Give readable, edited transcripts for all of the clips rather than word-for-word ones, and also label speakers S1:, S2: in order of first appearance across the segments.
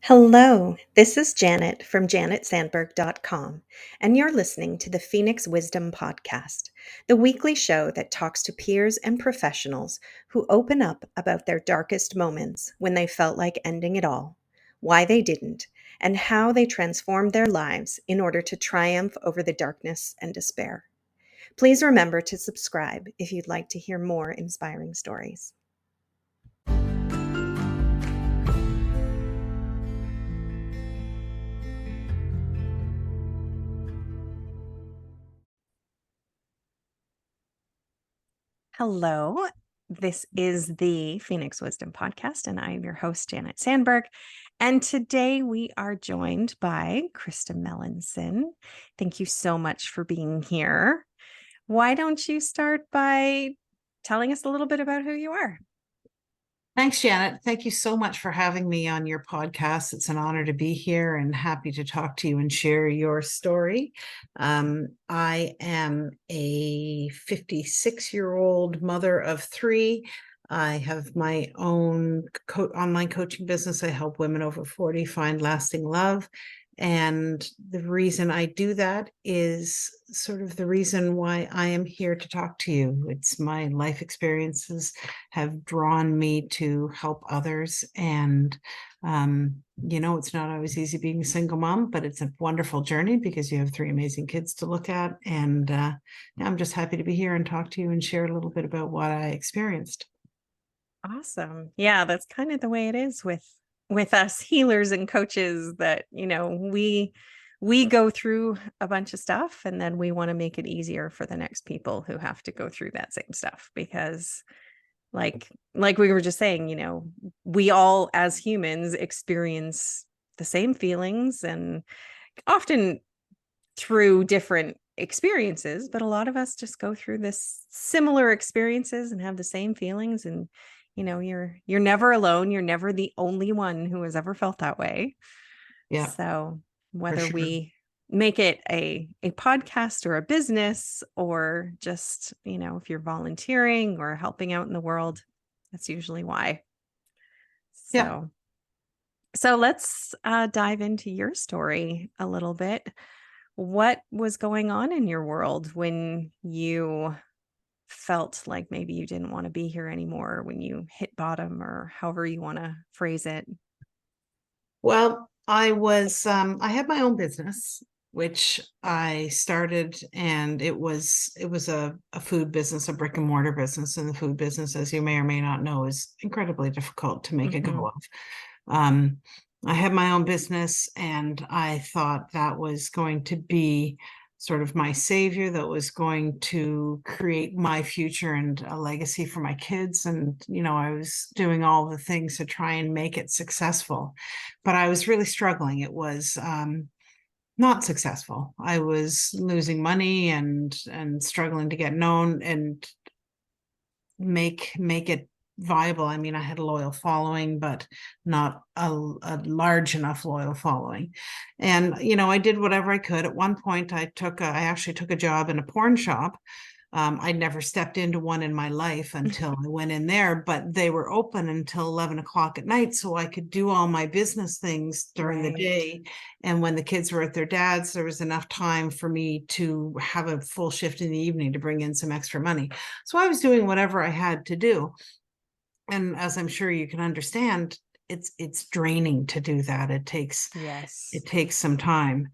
S1: Hello, this is Janet from janetsandberg.com, and you're listening to the Phoenix Wisdom Podcast, the weekly show that talks to peers and professionals who open up about their darkest moments when they felt like ending it all, why they didn't, and how they transformed their lives in order to triumph over the darkness and despair. Please remember to subscribe if you'd like to hear more inspiring stories. Hello, this is the Phoenix Wisdom Podcast, and I am your host, Janet Sandberg. And today we are joined by Krista Melanson. Thank you so much for being here. Why don't you start by telling us a little bit about who you are?
S2: Thanks, Janet. Thank you so much for having me on your podcast. It's an honor to be here and happy to talk to you and share your story. I am a 56-year-old mother of three. I have my own online coaching business. I help women over 40 find lasting love. And the reason I do that is sort of the reason why I am here to talk to you. It's my life experiences have drawn me to help others. And, it's not always easy being a single mom, but it's a wonderful journey because you have three amazing kids to look at. And I'm just happy to be here and talk to you and share a little bit about what I experienced.
S1: Awesome. Yeah, that's kind of the way it is with us healers and coaches that, we go through a bunch of stuff and then we want to make it easier for the next people who have to go through that same stuff because like we were just saying, we all as humans experience the same feelings and often through different experiences, but a lot of us just go through this similar experiences and have the same feelings. And you're never alone. You're never the only one who has ever felt that way.
S2: Yeah,
S1: So whether
S2: sure.
S1: we make it a podcast or a business or just, if you're volunteering or helping out in the world, that's usually why.
S2: Yeah.
S1: So let's dive into your story a little bit. What was going on in your world when you felt like maybe you didn't want to be here anymore, when you hit bottom, or however you want to phrase it?
S2: Well, I had my own business, which I started, and it was a food business, a brick and mortar business. And the food business, as you may or may not know, is incredibly difficult to make a go of. I had my own business, and I thought that was going to be sort of my savior, that was going to create my future and a legacy for my kids. And, I was doing all the things to try and make it successful, but I was really struggling. It was not successful. I was losing money and struggling to get known and make it viable. I mean, I had a loyal following, but not a large enough loyal following. And, I did whatever I could. At one point, I actually took a job in a porn shop. I'd never stepped into one in my life until I went in there, but they were open until 11 o'clock at night. So I could do all my business things during the day. And when the kids were at their dad's, there was enough time for me to have a full shift in the evening to bring in some extra money. So I was doing whatever I had to do. And as I'm sure you can understand, it's draining to do that. It takes some time.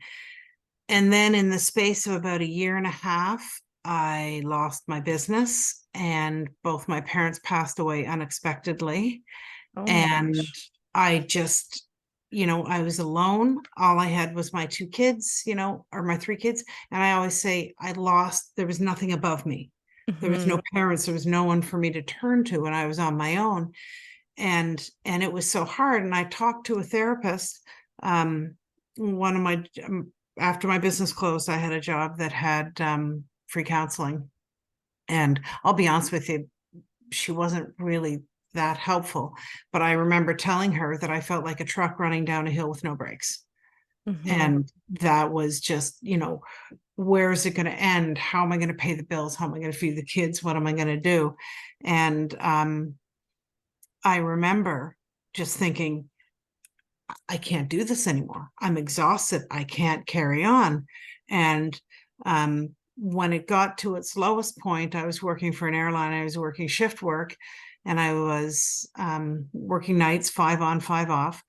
S2: And then in the space of about a year and a half, I lost my business, and both my parents passed away unexpectedly. And I just, I was alone. All I had was my two kids, or my three kids. And I always say there was nothing above me. There was no parents. There was no one for me to turn to. And I was on my own. And it was so hard. And I talked to a therapist. After my business closed, I had a job that had free counseling. And I'll be honest with you, she wasn't really that helpful. But I remember telling her that I felt like a truck running down a hill with no brakes. And that was just, where is it going to end? How am I going to pay the bills? How am I going to feed the kids? What am I going to do? And I remember just thinking, I can't do this anymore. I'm exhausted. I can't carry on. And when it got to its lowest point, I was working for an airline. I was working shift work, and I was working nights, 5 on, 5 off,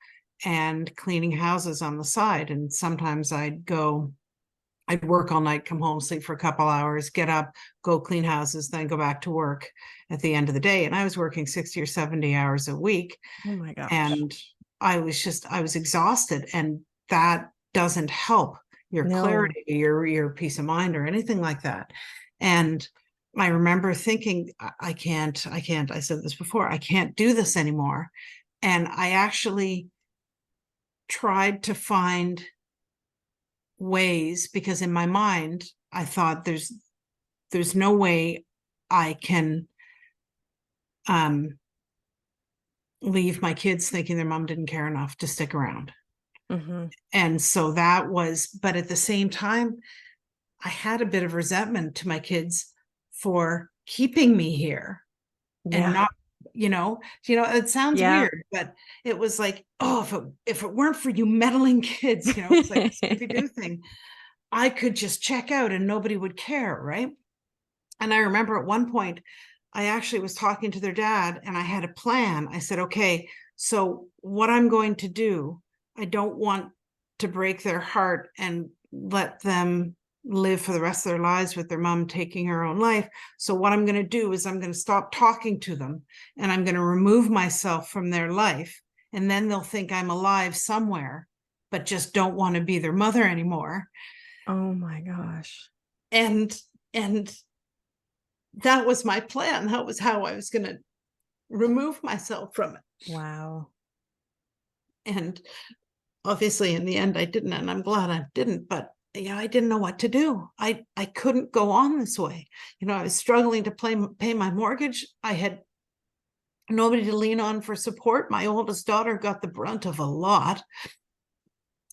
S2: and cleaning houses on the side. And sometimes I'd work all night, come home, sleep for a couple hours, get up, go clean houses, then go back to work at the end of the day. And I was working 60 or 70 hours a week.
S1: Oh my gosh.
S2: And I was exhausted, and that doesn't help your
S1: No.
S2: clarity, your peace of mind, or anything like that. And I remember thinking, I can't, I said this before, I can't do this anymore. And I actually tried to find ways, because in my mind, I thought there's no way I can leave my kids thinking their mom didn't care enough to stick around. And so that was, but at the same time, I had a bit of resentment to my kids for keeping me here and not, it sounds weird, but it was like, oh, if it weren't for you meddling kids, it's like a Scooby-Doo thing, I could just check out and nobody would care, right? And I remember at one point, I actually was talking to their dad, and I had a plan. I said, okay, so what I'm going to do, I don't want to break their heart and let them live for the rest of their lives with their mom taking her own life. So what I'm going to do is I'm going to stop talking to them, and I'm going to remove myself from their life. And then they'll think I'm alive somewhere, but just don't want to be their mother anymore.
S1: Oh my gosh.
S2: And that was my plan. That was how I was going to remove myself from it.
S1: Wow.
S2: And obviously in the end I didn't, and I'm glad I didn't, but I didn't know what to do. I couldn't go on this way. I was struggling to pay my mortgage. I had nobody to lean on for support. My oldest daughter got the brunt of a lot.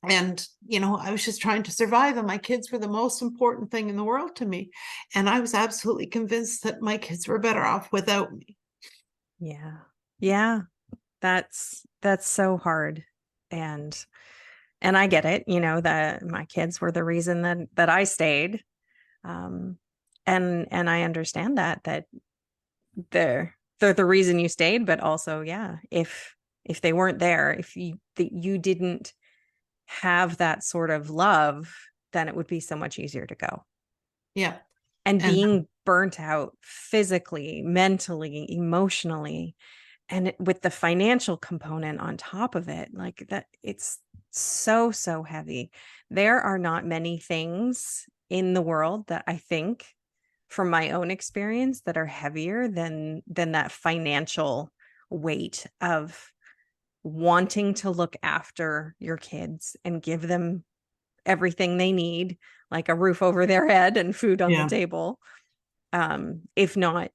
S2: And, I was just trying to survive, and my kids were the most important thing in the world to me. And I was absolutely convinced that my kids were better off without me.
S1: Yeah. Yeah. That's so hard. And I get it, that my kids were the reason that I stayed. And I understand that they're the reason you stayed, but also, yeah, if they weren't there, if you didn't have that sort of love, then it would be so much easier to go.
S2: Yeah.
S1: And being burnt out physically, mentally, emotionally, and with the financial component on top of it, like that, it's so heavy. There are not many things in the world that I think, from my own experience, that are heavier than that financial weight of wanting to look after your kids and give them everything they need, like a roof over their head and food on the table, if not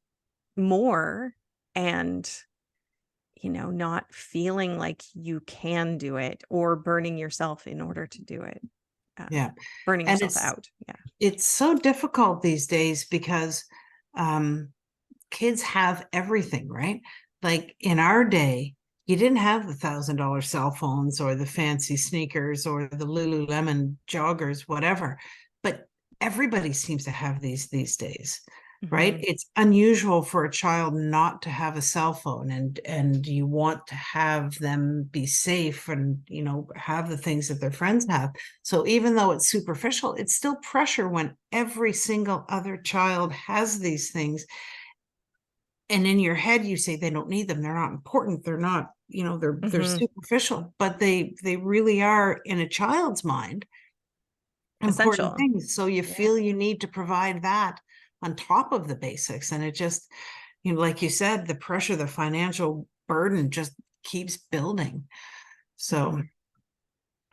S1: more, and not feeling like you can do it, or burning yourself in order to do it. Burning yourself out. Yeah.
S2: It's so difficult these days because kids have everything, right? Like in our day, you didn't have the $1,000 cell phones or the fancy sneakers or the Lululemon joggers, whatever. But everybody seems to have these days, right? It's unusual for a child not to have a cell phone, and you want to have them be safe and, have the things that their friends have. So even though it's superficial, it's still pressure when every single other child has these things. And in your head, you say they don't need them. They're not important. They're not, they're superficial, but they really are, in a child's mind, important things. So you feel you need to provide that on top of the basics. And it just, like you said, the pressure, the financial burden just keeps building. So,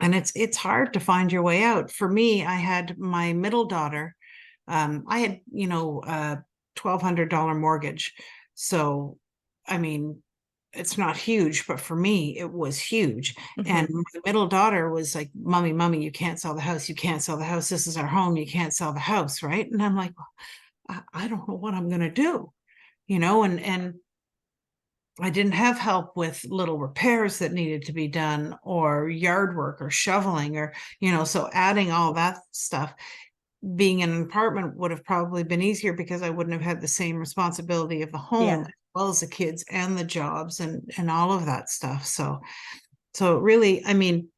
S2: and it's hard to find your way out. For me, I had my middle daughter. I had, $1,200 mortgage. So, I mean, it's not huge, but for me, it was huge. And my middle daughter was like, mommy, you can't sell the house. You can't sell the house. This is our home. You can't sell the house. Right. And I'm like, I don't know what I'm going to do, and I didn't have help with little repairs that needed to be done, or yard work or shoveling, or, so adding all that stuff, being in an apartment would have probably been easier because I wouldn't have had the same responsibility of the home
S1: Yeah.
S2: as well as the kids and the jobs and all of that stuff. So really, I mean,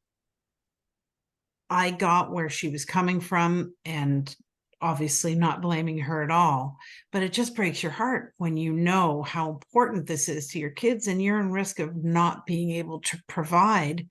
S2: I got where she was coming from, and obviously not blaming her at all, but it just breaks your heart when you know how important this is to your kids and you're in risk of not being able to provide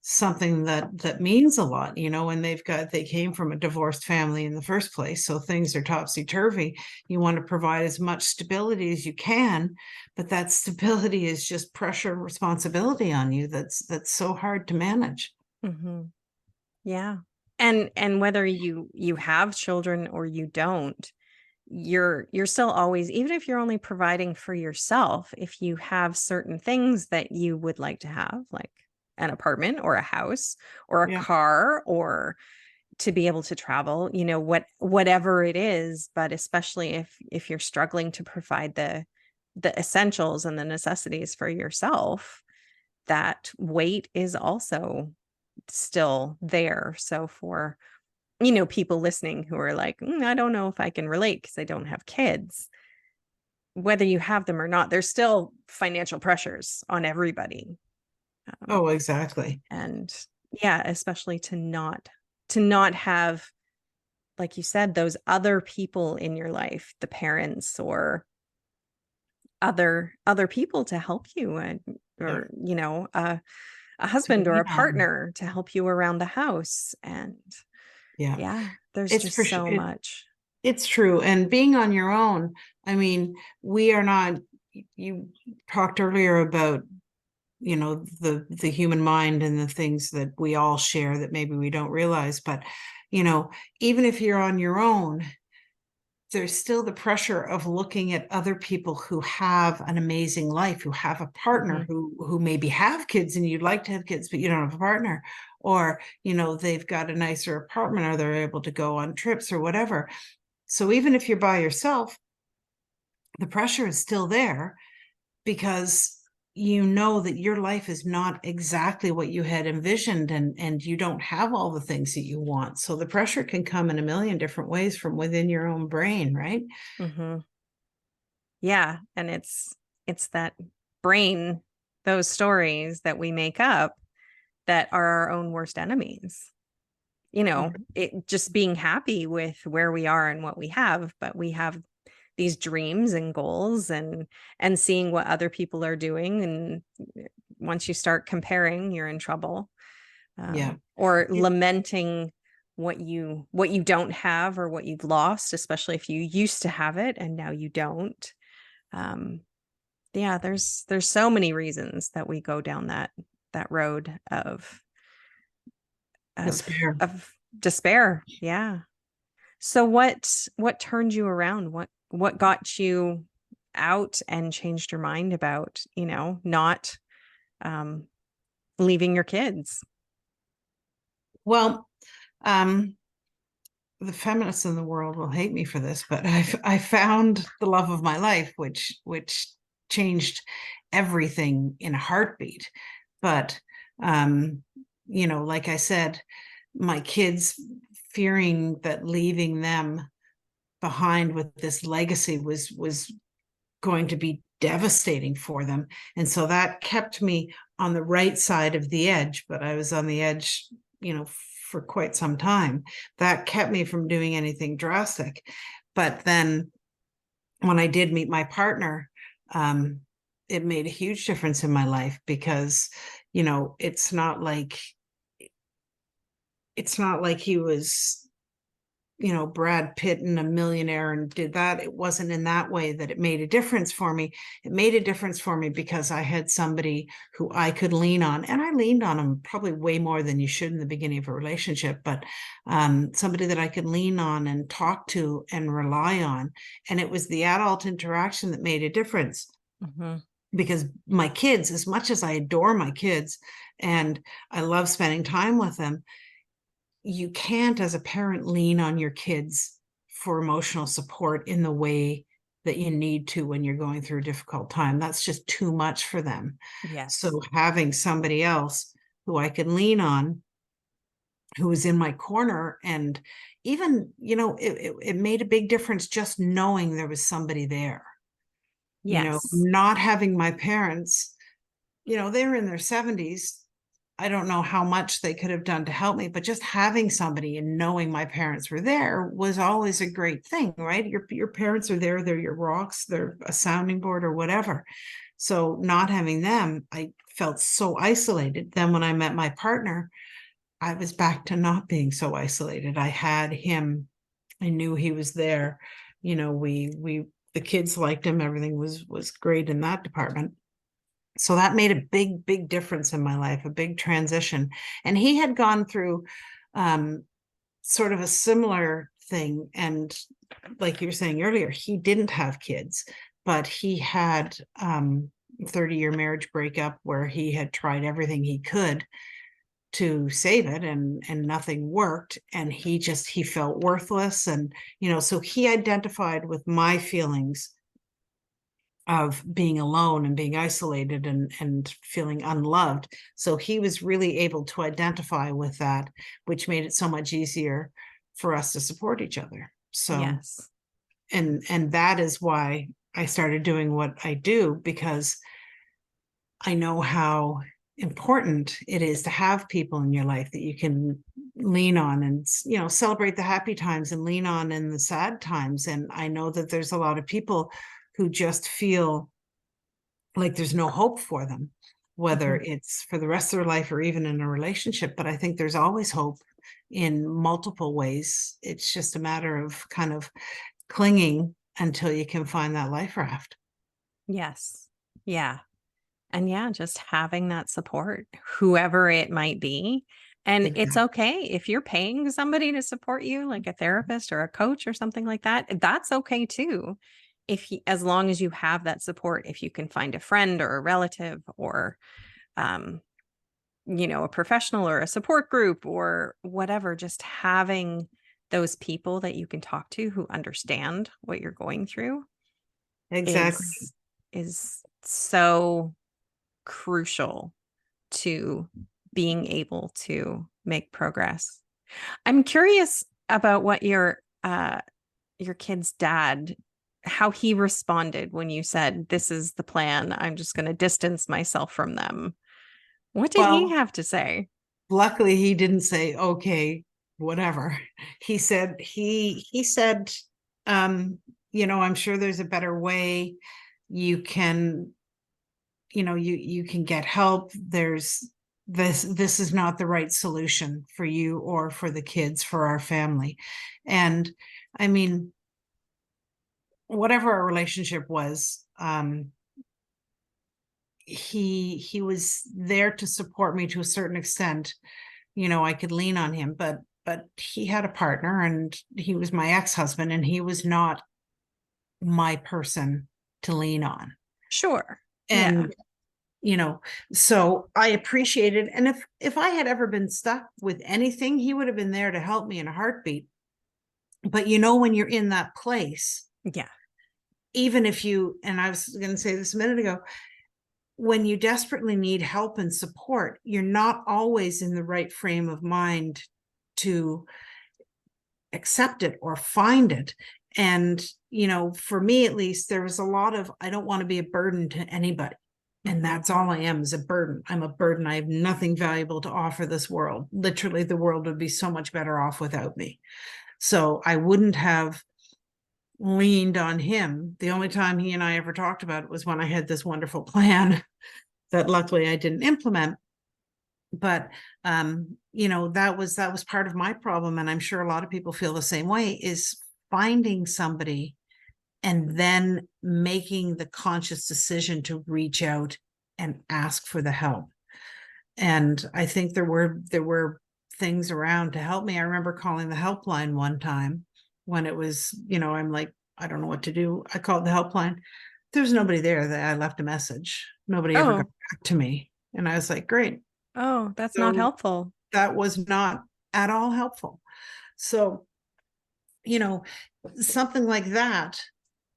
S2: something that means a lot, and they came from a divorced family in the first place, so things are topsy-turvy. You want to provide as much stability as you can, but that stability is just pressure and responsibility on you that's so hard to manage.
S1: Hmm. Yeah. And whether you have children or you don't, you're still always, even if you're only providing for yourself, if you have certain things that you would like to have, like an apartment or a house or a
S2: Yeah.
S1: car, or to be able to travel, whatever it is, but especially if you're struggling to provide the essentials and the necessities for yourself, that weight is also still there. So for, people listening who are like, I don't know if I can relate because I don't have kids, whether you have them or not, there's still financial pressures on everybody.
S2: Oh, exactly.
S1: And yeah, especially to not have, like you said, those other people in your life, the parents or other people to help you, and
S2: Yeah.
S1: or a
S2: To
S1: husband or
S2: lean
S1: a
S2: on.
S1: partner to help you around the house. And
S2: Yeah.
S1: yeah, there's
S2: It's for
S1: just
S2: sure.
S1: so much.
S2: It's true. And being on your own, I mean, we are not, you talked earlier about, the human mind and the things that we all share that maybe we don't realize. But, you know, even if you're on your own, there's still the pressure of looking at other people who have an amazing life, who have a partner,
S1: Mhm.
S2: who maybe have kids and you'd like to have kids, but you don't have a partner, or, they've got a nicer apartment, or they're able to go on trips or whatever. So even if you're by yourself, the pressure is still there because you know that your life is not exactly what you had envisioned, and you don't have all the things that you want. So the pressure can come in a million different ways from within your own brain, right?
S1: Mhm. Yeah, and it's that brain, those stories that we make up that are our own worst enemies. It just being happy with where we are and what we have, but we have these dreams and goals, and seeing what other people are doing, and once you start comparing, you're in trouble.
S2: Yeah.
S1: Or
S2: It,
S1: lamenting what you don't have or what you've lost, especially if you used to have it and now you don't. um yeah, there's so many reasons that we go down that road of
S2: despair.
S1: of despair. Yeah. So what turned you around? What got you out and changed your mind about, not um leaving your kids?
S2: Well, the feminists in the world will hate me for this, but I found the love of my life, which changed everything in a heartbeat. But like I said, my kids, fearing that leaving them behind with this legacy was going to be devastating for them. And so that kept me on the right side of the edge, but I was on the edge, for quite some time. That kept me from doing anything drastic. But then when I did meet my partner, um, it made a huge difference in my life because, it's not like he was, Brad Pitt and a millionaire and did that. It wasn't in that way that it made a difference for me. It made a difference for me because I had somebody who I could lean on, and I leaned on him probably way more than you should in the beginning of a relationship, but somebody that I could lean on and talk to and rely on. And it was the adult interaction that made a difference
S1: Hmm.
S2: because my kids, as much as I adore my kids and I love spending time with them, you can't as a parent lean on your kids for emotional support in the way that you need to when you're going through a difficult time. That's just too much for them.
S1: Yes.
S2: So having somebody else who I could lean on, who was in my corner, and even, it made a big difference just knowing there was somebody there.
S1: Yes.
S2: Not having my parents, they're in their 70s. I don't know how much they could have done to help me, but just having somebody and knowing my parents were there was always a great thing, right? Your parents are there, they're your rocks, they're a sounding board or whatever. So not having them, I felt so isolated. Then when I met my partner, I was back to not being so isolated. I had him. I knew he was there. We the kids liked him. Everything was great in that department. So that made a big difference in my life, a big transition. And he had gone through sort of a similar thing. And like you were saying earlier, he didn't have kids, but he had 30-year marriage breakup where he had tried everything he could to save it, and nothing worked, and he felt worthless. And so he identified with my feelings of being alone and being isolated and feeling unloved. So he was really able to identify with that, which made it so much easier for us to support each other. So
S1: Yes.
S2: and that is why I started doing what I do, because I know how important it is to have people in your life that you can lean on and, celebrate the happy times and lean on in the sad times. And I know that there's a lot of people who just feel like there's no hope for them, whether it's for the rest of their life or even in a relationship. But I think there's always hope in multiple ways. It's just a matter of kind of clinging until you can find that life raft.
S1: Yes. Yeah. And yeah, just having that support, whoever it might be. And it's
S2: Exactly.
S1: okay if you're paying somebody to support you, like a therapist or a coach or something like that. That's okay too. As long as you have that support, if you can find a friend or a relative or, um, a professional or a support group or whatever, just having those people that you can talk to who understand what you're going through
S2: Exactly.
S1: is is so crucial to being able to make progress. I'm curious about what your kid's dad, how he responded when you said, "This is the plan. I'm just going to distance myself from them." What did he
S2: Well,
S1: have to say?
S2: luckily he didn't say, okay, whatever. He said, um, I'm sure there's a better way. You can, you can get help. There's this is not the right solution for you or for the kids, for our family. And I mean, whatever our relationship was, he was there to support me to a certain extent. I could lean on him, but he had a partner, and he was my ex-husband, and he was not my person to lean on.
S1: Sure. Yeah.
S2: And you know so I appreciated, and if I had ever been stuck with anything, he would have been there to help me in a heartbeat. But when you're in that place,
S1: Yeah.
S2: even if you, and I was going to say this a minute ago, when you desperately need help and support, you're not always in the right frame of mind to accept it or find it. And, for me, at least, there was a lot of, I don't want to be a burden to anybody. And
S1: Mhm.
S2: that's all I am, is a burden. I'm a burden. I have nothing valuable to offer this world. Literally, the world would be so much better off without me. So I wouldn't have leaned on him. The only time he and I ever talked about it was when I had this wonderful plan that luckily I didn't implement. But that was part of my problem, and I'm sure a lot of people feel the same way, is finding somebody and then making the conscious decision to reach out and ask for the help. And I think there were things around to help me. I remember calling the helpline one time when it was, I'm like, I don't know what to do. I called the helpline. There's nobody there. That I left a message. Nobody ever got
S1: Oh,
S2: back to me. And I was like, great.
S1: oh, that's not
S2: So
S1: helpful.
S2: that was not at all helpful. So, you know, something like that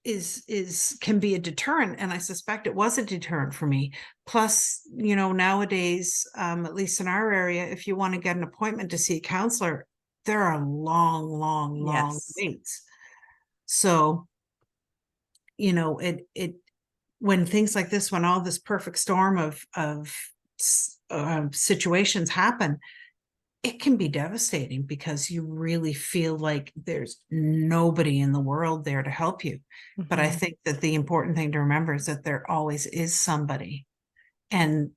S2: is can be a deterrent, and I suspect it was a deterrent for me. Plus, nowadays, at least in our area, if you want to get an appointment to see a counselor, there are long
S1: Yes.
S2: waits. So, it when things like this, when all this perfect storm of situations happen, it can be devastating because you really feel like there's nobody in the world there to help you. But I
S1: Mhm.
S2: think that the important thing to remember is that there always is somebody. And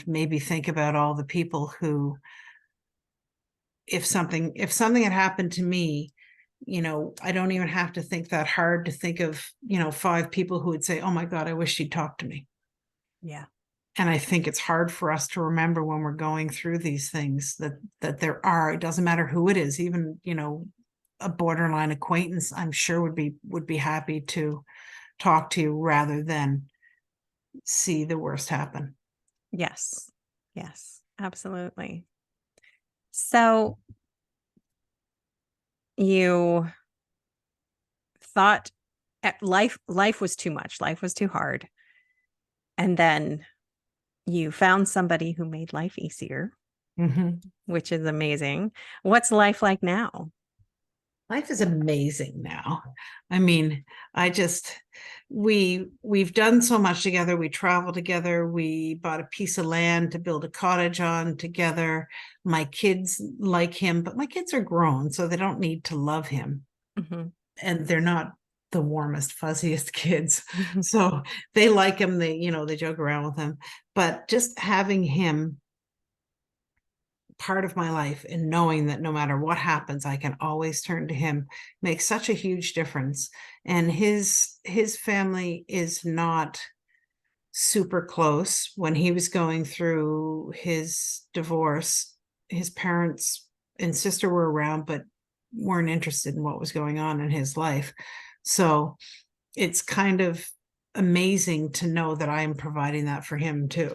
S2: maybe think about all the people who, if something had happened to me, I don't even have to think that hard to think of, 5 people who would say, "Oh my God, I wish she'd talk to me."
S1: Yeah.
S2: And I think it's hard for us to remember when we're going through these things that there are, it doesn't matter who it is, even, a borderline acquaintance, I'm sure would be happy to talk to you rather than see the worst happen.
S1: Yes. Yes. Absolutely. So you thought life was too much. Life was too hard. And then you found somebody who made life easier,
S2: Mhm.
S1: which is amazing. What's life like now?
S2: Life is amazing now. I mean, I just we've done so much together. We travel together. We bought a piece of land to build a cottage on together. My kids like him, but my kids are grown, so they don't need to love him.
S1: Mhm.
S2: And they're not the warmest, fuzziest kids. So they like him. They joke around with him. But just having him part of my life and knowing that no matter what happens, I can always turn to him makes such a huge difference. And his family is not super close. When he was going through his divorce, his parents and sister were around, but weren't interested in what was going on in his life. So it's kind of amazing to know that I am providing that for him too.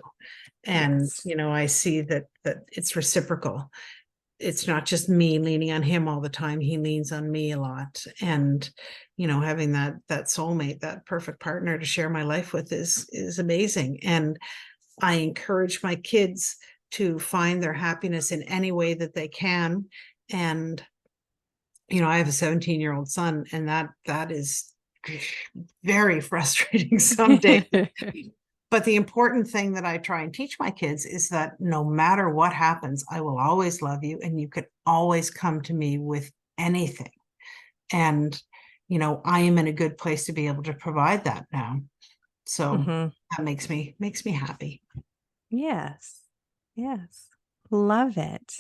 S2: And
S1: Yes.
S2: I see that it's reciprocal. It's not just me leaning on him all the time. He leans on me a lot. And having that soulmate, that perfect partner to share my life with is amazing. And I encourage my kids to find their happiness in any way that they can. And I have a 17-year-old son, and that is very frustrating some days. But the important thing that I try and teach my kids is that no matter what happens, I will always love you, and you could always come to me with anything. And I am in a good place to be able to provide that now. So
S1: Mhm.
S2: that makes me happy.
S1: Yes. Yes. Love it.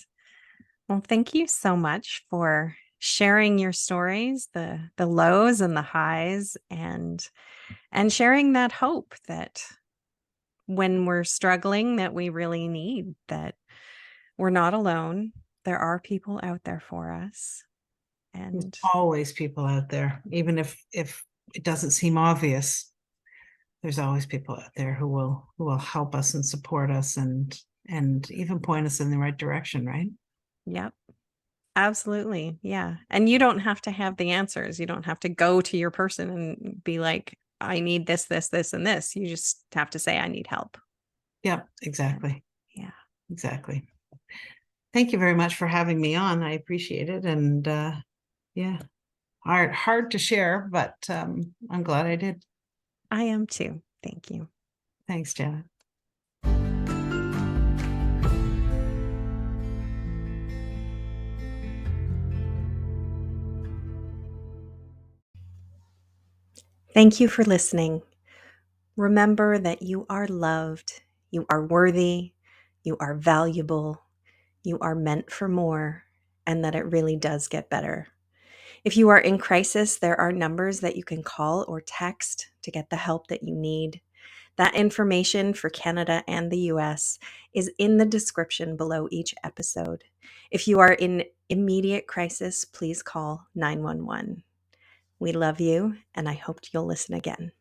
S1: Well, thank you so much for sharing your stories, the lows and the highs, and sharing that hope that when we're struggling that we really need, that we're not alone. There are people out there for us.
S2: There's
S1: And
S2: always people out there, even if it doesn't seem obvious. There's always people out there who will help us and support us and even point us in the right direction, right?
S1: yep, absolutely. Yeah. And you don't have to have the answers. You don't have to go to your person and be like, I need this, this, this, and this. You just have to say, I need help.
S2: Yep,
S1: And
S2: exactly.
S1: yeah,
S2: Exactly. Thank you very much for having me on. I appreciate it. And yeah, hard to share, but I'm glad I did.
S1: I am too. Thank you.
S2: Thanks, Janet.
S1: Thank you for listening. Remember that you are loved, you are worthy, you are valuable, you are meant for more, and that it really does get better. If you are in crisis, there are numbers that you can call or text to get the help that you need. That information for Canada and the US is in the description below each episode. If you are in immediate crisis, please call 911. We love you, and I hope you'll listen again.